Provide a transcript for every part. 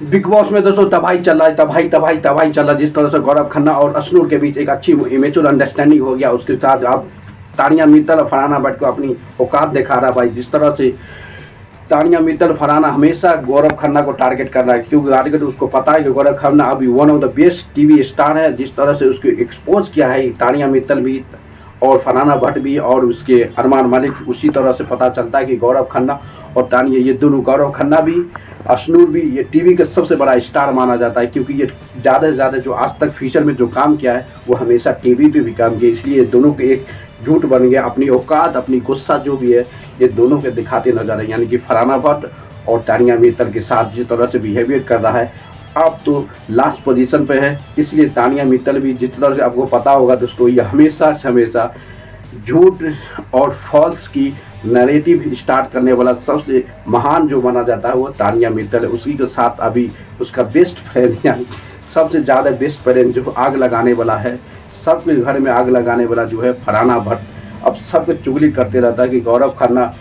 Big boss में दोस्तों तबाही चल रहा है, तबाही तबाही तबाही चल रहा है। जिस तरह से गौरव खन्ना और अश्नूर के बीच एक अच्छी इमेचुअर अंडरस्टैंडिंग हो गया, उसके साथ अब तानिया मित्तल और फरहाना भट्ट को अपनी औकात दिखा रहा है भाई। जिस तरह से तानिया मित्तल फरहाना हमेशा गौरव खन्ना को टारगेट कर रहा है, क्योंकि टारगेट उसको पता है कि गौरव खन्ना अभी one of the best TV star है। जिस तरह से उसको एक्सपोज किया है तानिया मित्तल भी और फरहाना भट्ट भी और उसके अरमान मलिक, उसी तरह से पता चलता है कि गौरव खन्ना और तानिया, ये दोनों, गौरव खन्ना भी अश्नूर भी, ये टीवी का सबसे बड़ा स्टार माना जाता है, क्योंकि ये ज़्यादा से ज़्यादा जो आज तक फ्यूचर में जो काम किया है वो हमेशा टीवी पे भी काम किया। इसलिए दोनों के एक झूठ बन गया, अपनी औकात अपनी गुस्सा जो भी है ये दोनों के दिखाते नजर है। यानी कि फरहाना भट्ट और तानिया मित्तल के साथ जिस तरह से बिहेवियर कर रहा है, अब तो लास्ट पोजीशन पे है। इसलिए तानिया मित्तल भी, जिस तरह से आपको पता होगा दोस्तों, ये हमेशा से हमेशा झूठ और फॉल्स की नैरेटिव स्टार्ट करने वाला सबसे महान जो माना जाता है वो तानिया मित्तल है। उसी के साथ अभी उसका बेस्ट फ्रेंड, यानी सबसे ज़्यादा बेस्ट फ्रेंड जो आग लगाने वाला है, सबके घर में आग लगाने वाला जो है फरहाना भट्ट, अब सबको चुगली करते रहता है कि गौरव खन्ना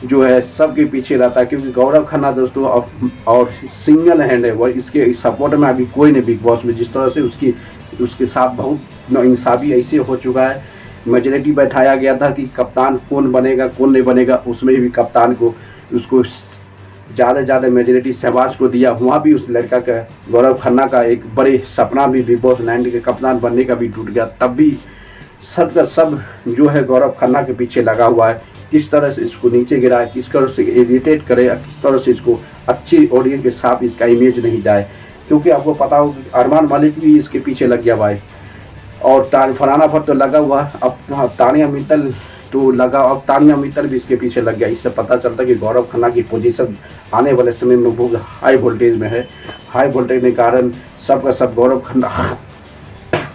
जो है सबके पीछे रहता है, क्योंकि गौरव खन्ना दोस्तों और सिंगल हैंड है वो, इसके सपोर्ट में अभी कोई नहीं बिग बॉस में। जिस तरह से उसके साथ बहुत नाइंसाफ़ी ऐसे हो चुका है, मेजोरिटी बैठाया गया था कि कप्तान कौन बनेगा कौन नहीं बनेगा, उसमें भी कप्तान को उसको ज़्यादा से ज़्यादा मेजोरिटी शहबाज को दिया। वहाँ भी उस लड़का का, गौरव खन्ना का एक बड़े सपना भी बिग बॉस 90 के कप्तान बनने का भी टूट गया। तब भी सब का सब जो है गौरव खन्ना के पीछे लगा हुआ है, किस तरह से इसको नीचे गिराए, किस तरह से इरिटेट करे, किस तरह से इसको अच्छी ऑडियंस के साथ इसका इमेज नहीं जाए। क्योंकि आपको पता हो कि अरमान मलिक भी इसके पीछे लग गया भाई, और फरहाना भट्ट तो लगा हुआ, अब तानिया मित्तल तो लगा, अब तानिया मित्तल भी इसके पीछे लग गया। इससे पता चलता है कि गौरव खन्ना की पोजीशन आने वाले समय में बहुत हाई वोल्टेज में है। हाई वोल्टेज के कारण सबका सब गौरव खन्ना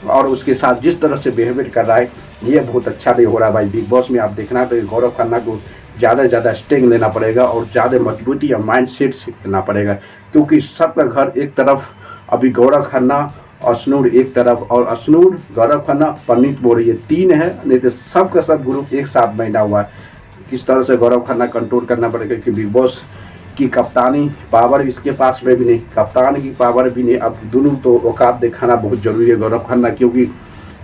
और उसके साथ जिस तरह से बिहेवियर कर रहा है ये बहुत अच्छा नहीं हो रहा भाई। बिग बॉस में आप देखना तो गौरव खन्ना को ज़्यादा से ज़्यादा स्ट्रेंथ लेना पड़ेगा और ज़्यादा मजबूती और माइंड सेट से करना पड़ेगा, क्योंकि सबका घर एक तरफ अभी गौरव खन्ना, अश्नूर एक तरफ, और अश्नूर, गौरव खन्ना, परनीत बोरी, ये तीन है, नहीं तो सबका सब ग्रुप एक साथ बैठा हुआ है। किस तरह से गौरव खन्ना कंट्रोल करना पड़ेगा कि बिग बॉस की कप्तानी पावर इसके पास में भी नहीं, कप्तान की पावर भी नहीं। अब दोनों तो औकात दिखाना बहुत जरूरी है गौरव खन्ना, क्योंकि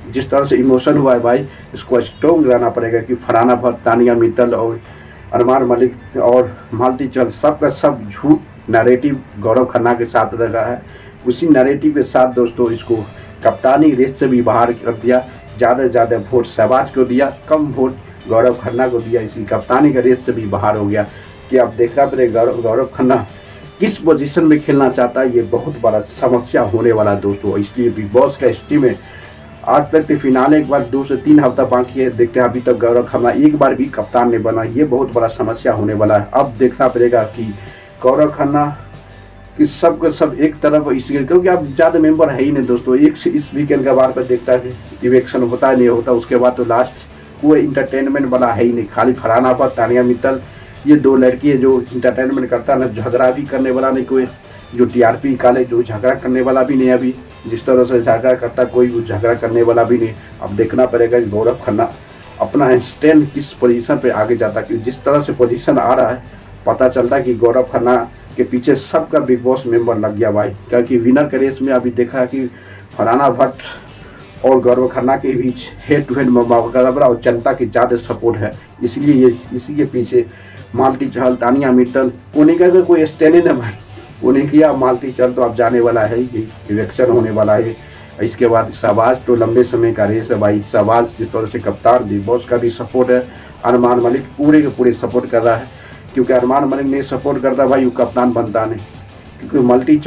जिस तरह से इमोशन हुआ है भाई, इसको स्ट्रॉन्ग रहना पड़ेगा कि फरहाना भट्ट, तानिया मित्तल और अरमान मलिक और मालती चहल सबका सब झूठ नैरेटिव गौरव खन्ना के साथ रहा है। उसी नैरेटिव के साथ दोस्तों इसको कप्तानी रेस से भी बाहर कर दिया, ज़्यादा से ज़्यादा वोट शहबाज को दिया, कम वोट गौरव खन्ना को दिया, इसकी कप्तानी का रेस से भी बाहर हो गया। कि आप देखना पड़ेगा गौरव खन्ना किस पोजीशन में खेलना चाहता है, ये बहुत बड़ा समस्या होने वाला है दोस्तों। इसलिए बिग बॉस का हिस्ट्री में आज तक के फिनाले एक बार 2 से 3 हफ्ता बाकी है, देखते हैं। अभी तक गौरव खन्ना एक बार भी कप्तान नहीं बना, ये बहुत बड़ा समस्या होने वाला है। अब देखना पड़ेगा कि गौरव खन्ना कि सब सब एक तरफ, इसलिए क्योंकि अब ज़्यादा मेंबर है ही नहीं दोस्तों। एक इस वीकेंड के बाद पर देखता है कि इलेक्शन होता है नहीं होता, उसके बाद तो लास्ट कोई इंटरटेनमेंट वाला है ही नहीं, खाली फरहाना भट्ट, तानिया मित्तल, ये 2 लड़की है जो इंटरटेनमेंट करता है ना, झगड़ा भी करने वाला नहीं कोई, जो टीआरपी निकाले, जो झगड़ा करने वाला भी नहीं। अभी जिस तरह से झगड़ा करता कोई झगड़ा करने वाला भी नहीं। अब देखना पड़ेगा कि गौरव खन्ना अपना स्टैंड किस पोजीशन पे आगे जाता है, क्योंकि जिस तरह से पोजीशन आ रहा है पता चलता है कि गौरव खन्ना के पीछे सबका बिग बॉस मेंबर लग गया भाई। क्योंकि विनर के रेस में अभी देखा कि फरहाना भट्ट और गौरव खन्ना के बीच हेड टू हेड मुकाबला और जनता की ज़्यादा सपोर्ट है, इसलिए ये इसी के पीछे मालती चहल, तानिया मित्तल, उन्हीं का कोई स्टैंड है भाई, उन्हें किया। मालती चहल तो अब जाने वाला है ही, इलेक्शन होने वाला है। इसके बाद शहबाज तो लंबे समय का रेस है भाई। शहबाज जिस तरह से कप्तान, बिग बॉस का भी सपोर्ट है, अरमान मलिक पूरे के पूरे सपोर्ट कर रहा है, क्योंकि अरमान मलिक नहीं सपोर्ट करता भाई वो कप्तान बनता नहीं। क्योंकि मालती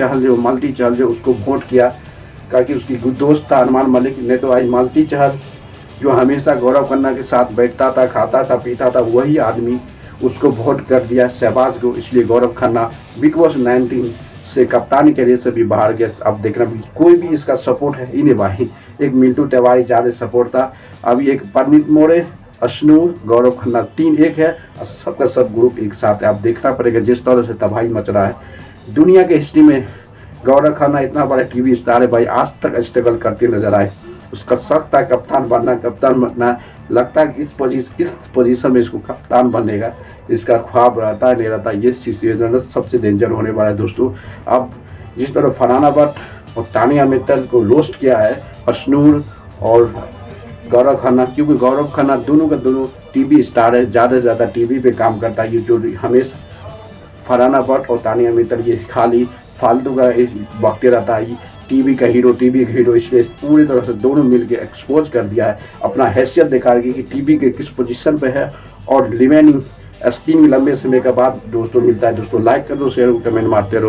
चहल जो उसको वोट किया, क्योंकि उसकी दोस्त था अरमान मलिक, ने तो आज मालती चहल जो हमेशा गौरव खन्ना के साथ बैठता था, खाता था, पीता था, वही आदमी उसको वोट कर दिया शहबाज को। इसलिए गौरव खन्ना बिग बॉस 19 से कप्तानी के रेस से भी बाहर गया। अब देखना कोई भी इसका सपोर्ट है ही नहीं भाई। एक मिंटू तिवारी ज़्यादा सपोर्ट था, अभी एक परनीत मोरे, अश्नूर, गौरव खन्ना 3 एक है, और सबका सब ग्रुप एक साथ है। अब देखना पड़ेगा जिस तरह से तबाही मच रहा है दुनिया के हिस्ट्री में। गौरव खन्ना इतना बड़ा टीवी स्टार है भाई, आज तक स्ट्रगल करते नजर आए। उसका शौक था कप्तान बनना, लगता है कि किस पोजीशन में इसको कप्तान बनेगा, इसका ख्वाब रहता है नहीं रहता। ये सिचुएशन सबसे डेंजर होने वाला है दोस्तों। अब जिस तरह फरहाना भट्ट और तानिया मित्तल को रोस्ट किया है अशनूर और गौरव खन्ना, क्योंकि गौरव खन्ना दोनों का दोनों टीवी स्टार है, ज़्यादा से ज़्यादा टीवी पे काम करता है। ये जो हमेशा फरहाना भट्ट और तानिया मित्तल ये खाली फालतू का वक्ते रहता है, टीवी का हीरो, इसलिए पूरी तरह से दोनों मिलके एक्सपोज कर दिया है, अपना हैसियत दिखा रही कि टीवी के किस पोजीशन पे है। और रिमेनिंग स्क्रीन में लंबे समय के बाद दोस्तों मिलता है। दोस्तों लाइक कर दो, शेयर कमेंट मारते रहो।